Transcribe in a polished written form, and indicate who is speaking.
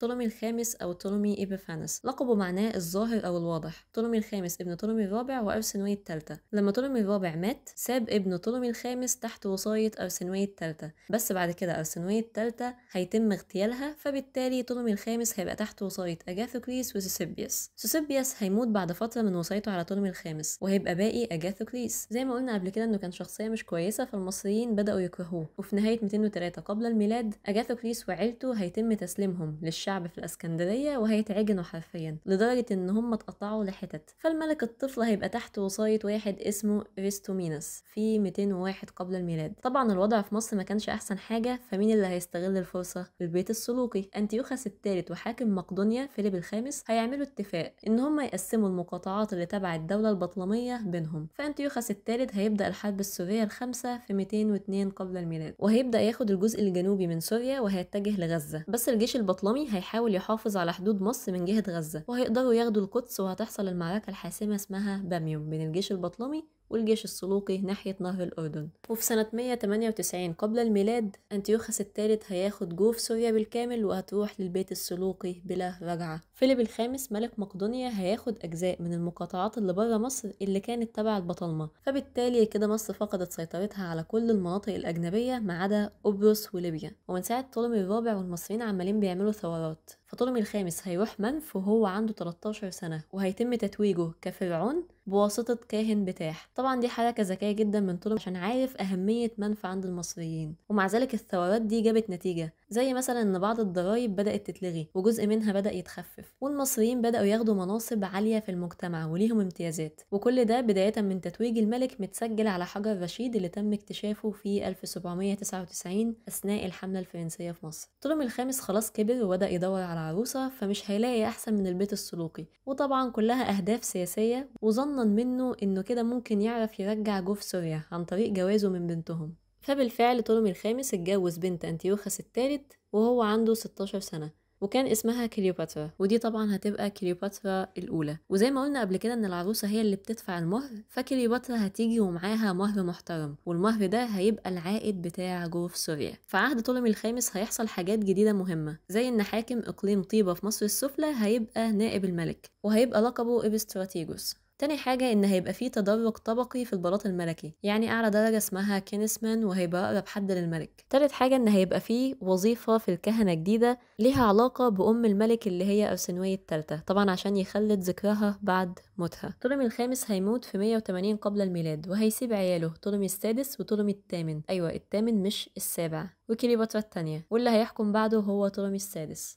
Speaker 1: طولمي الخامس أو طولمي إبيفانس لقبه معناه الظاهر أو الواضح. طولمي الخامس ابن طولمي الرابع وأرسنوي التالتة. لما طولمي الرابع مات ساب ابنه طولمي الخامس تحت وصاية أرسنوي التالتة، بس بعد كده أرسنوي التالتة هيتم اغتيالها، فبالتالي طولمي الخامس هيبقى تحت وصاية أجاثوكليس وسوسيبيوس. سوسيبيوس هيموت بعد فترة من وصايته على طولمي الخامس، وهيبقى باقي أجاثوكليس. زي ما قلنا قبل كده إنه كان شخصية مش كويسة، فالمصريين بدأوا يكرهوه، وفي نهاية 203 قبل الميلاد أجاثوكليس وعيلته هيتم تسليمهم للشعب في الاسكندريه، وهيتعجنوا حرفيا لدرجه ان هم اتقطعوا لحتت. فالملك الطفل هيبقى تحت وصايه واحد اسمه ارسطومينس في 201 قبل الميلاد. طبعا الوضع في مصر ما كانش احسن حاجه، فمين اللي هيستغل الفرصه؟ البيت السلوقي. انتيوخس الثالث وحاكم مقدونيا فيليب الخامس هيعملوا اتفاق ان هم يقسموا المقاطعات اللي تبع الدوله البطلميه بينهم. فانتيوخس الثالث هيبدا الحرب السوريه الخامسه في 202 قبل الميلاد، وهيبدا ياخد الجزء الجنوبي من سوريا وهيتجه لغزه. بس الجيش البطلمي هيحاول يحافظ على حدود مصر من جهة غزة، وهيقدروا ياخدوا القدس، وهتحصل المعركة الحاسمة اسمها باميوم بين الجيش البطلمي والجيش السلوقي ناحية نهر الأردن. وفي سنة 198 قبل الميلاد أنتيوخس الثالث هياخد جوف سوريا بالكامل، وهتروح للبيت السلوقي بلا رجعة. فيليب الخامس ملك مقدونيا هياخد أجزاء من المقاطعات اللي بره مصر اللي كانت تبع البطالمة، فبالتالي كده مصر فقدت سيطرتها على كل المناطق الأجنبية ما عدا قبرص وليبيا. ومن ساعة طولمي الرابع والمصريين عمالين بيعملوا ثورات، فطولمي الخامس هيروح منف وهو عنده 13 سنة، وهيتم تتويجه كفرعون بواسطة كاهن بتاح. طبعا دي حركة ذكية جدا من طولمي عشان عارف أهمية منف عند المصريين، ومع ذلك الثورات دي جابت نتيجة، زي مثلا إن بعض الضرايب بدأت تتلغي وجزء منها بدأ يتخفف، والمصريين بدأوا ياخدوا مناصب عالية في المجتمع وليهم امتيازات. وكل ده بداية من تتويج الملك متسجل على حجر رشيد اللي تم اكتشافه في 1799 أثناء الحملة الفرنسية في مصر. طولمي الخامس خلاص كبر وبدأ يدور على عروسة، فمش هيلاقي أحسن من البيت السلوقي، وطبعا كلها أهداف سياسية، وظنا منه إنه كده ممكن يعرف يرجع جوف سوريا عن طريق جوازه من بنتهم. فبالفعل طولمي الخامس اتجوز بنت أنتيوخس الثالث وهو عنده 16 سنة، وكان اسمها كليوباترا، ودي طبعا هتبقى كليوباترا الأولى. وزي ما قلنا قبل كده إن العروسة هي اللي بتدفع المهر، فكليوباترا هتيجي ومعاها مهر محترم، والمهر ده هيبقى العائد بتاع جوف سوريا. في عهد طولمي الخامس هيحصل حاجات جديدة مهمة، زي إن حاكم إقليم طيبة في مصر السفلى هيبقى نائب الملك، وهيبقى لقبه إبستراتيجوس. تاني حاجة إن هيبقى فيه تدرج طبقي في البلاط الملكي، يعني أعلى درجة اسمها كينسمان وهيبقى أقرب حد للملك. تالت حاجة إن هيبقى فيه وظيفة في الكهنة جديدة ليها علاقة بأم الملك اللي هي أرسنوية التالتة، طبعا عشان يخلد ذكرها بعد موتها. طولمي الخامس هيموت في 180 قبل الميلاد، وهيسيب عياله طولمي السادس وطولمي الثامن، أيوة الثامن مش السابع، وكليوباترا التانية، واللي هيحكم بعده هو طولمي السادس.